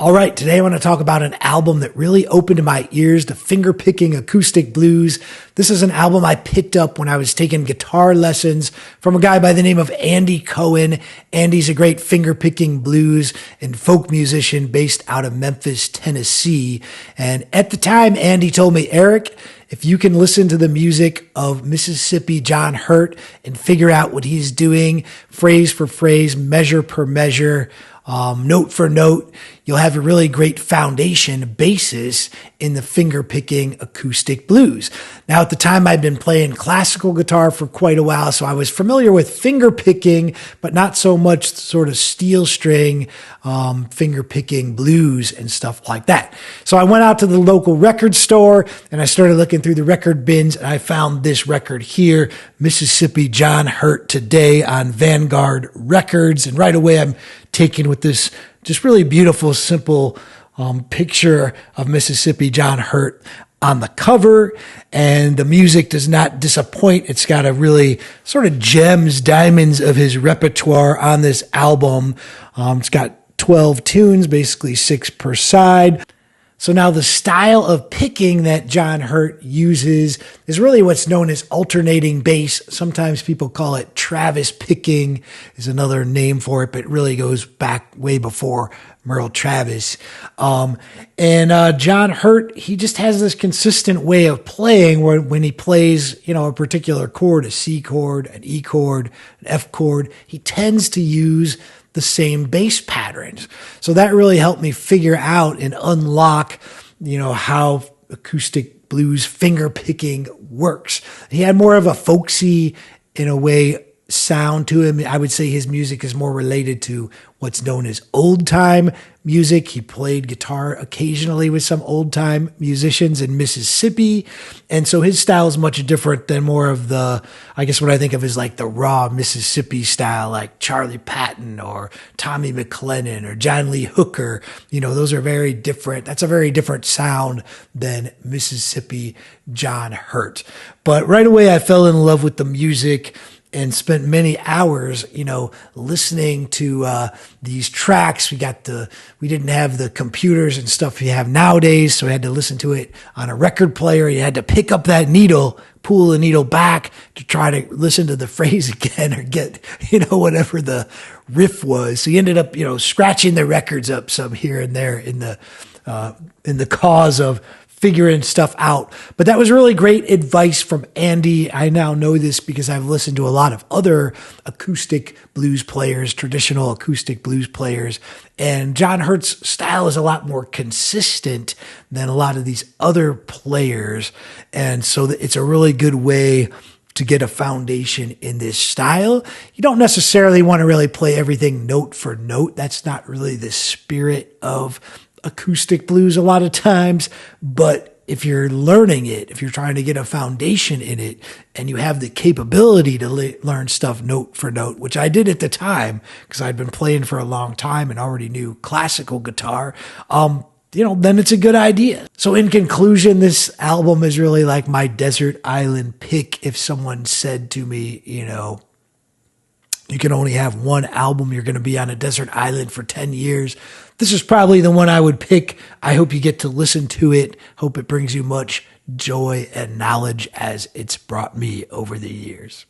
All right, today I want to talk about an album that really opened my ears, the Fingerpicking acoustic blues. This is an album I picked up when I was taking guitar lessons from a guy by the name of Andy Cohen. Andy's a great fingerpicking blues and folk musician based out of Memphis, Tennessee. And at the time, Andy told me, Eric, if you can listen to the music of Mississippi John Hurt and figure out what he's doing, phrase for phrase, measure per measure, note for note, you'll have a really great foundation basis in the finger-picking acoustic blues. Now, at the time, I'd been playing classical guitar for quite a while, so I was familiar with finger-picking, but not so much sort of steel string finger-picking blues and stuff like that. So I went out to the local record store, and I started looking through the record bins, and I found this record here, Mississippi John Hurt Today on Vanguard Records, and right away I'm taken with this just really beautiful, simple picture of Mississippi John Hurt on the cover, and the music does not disappoint. It's got a really sort of gems, diamonds of his repertoire on this album. It's got 12 tunes, basically 6 per side. So now the style of picking that John Hurt uses is really what's known as alternating bass. Sometimes people call it Travis picking is another name for it, but it really goes back way before Merle Travis. John Hurt, he just has this consistent way of playing where when he plays, a particular chord, a C chord, an E chord, an F chord, he tends to use the same bass patterns. So that really helped me figure out and unlock, how acoustic blues finger picking works. He had more of a folksy, in a way, sound to him. I would say his music is more related to what's known as old time music. He played guitar occasionally with some old time musicians in Mississippi. And so his style is much different than more of the, I guess what I think of as like the raw Mississippi style, like Charlie Patton or Tommy McLennan or John Lee Hooker. Those are very different. That's a very different sound than Mississippi John Hurt. But right away I fell in love with the music and spent many hours, listening to these tracks. We didn't have the computers and stuff you have nowadays, so we had to listen to it on a record player. You had to pick up that needle, pull the needle back to try to listen to the phrase again or get, whatever the riff was. So you ended up, scratching the records up some here and there in the cause of figuring stuff out. But that was really great advice from Andy. I now know this because I've listened to a lot of other acoustic blues players, traditional acoustic blues players, and John Hurt's style is a lot more consistent than a lot of these other players. And so it's a really good way to get a foundation in this style. You don't necessarily want to really play everything note for note. That's not really the spirit of acoustic blues a lot of times, but if you're learning it, if you're trying to get a foundation in it and you have the capability to learn stuff note for note, which I did at the time because I'd been playing for a long time and already knew classical guitar, then it's a good idea. So in conclusion, this album is really like my desert island pick. If someone said to me, you can only have one album, you're going to be on a desert island for 10 years. This is probably the one I would pick. I hope you get to listen to it. Hope it brings you much joy and knowledge as it's brought me over the years.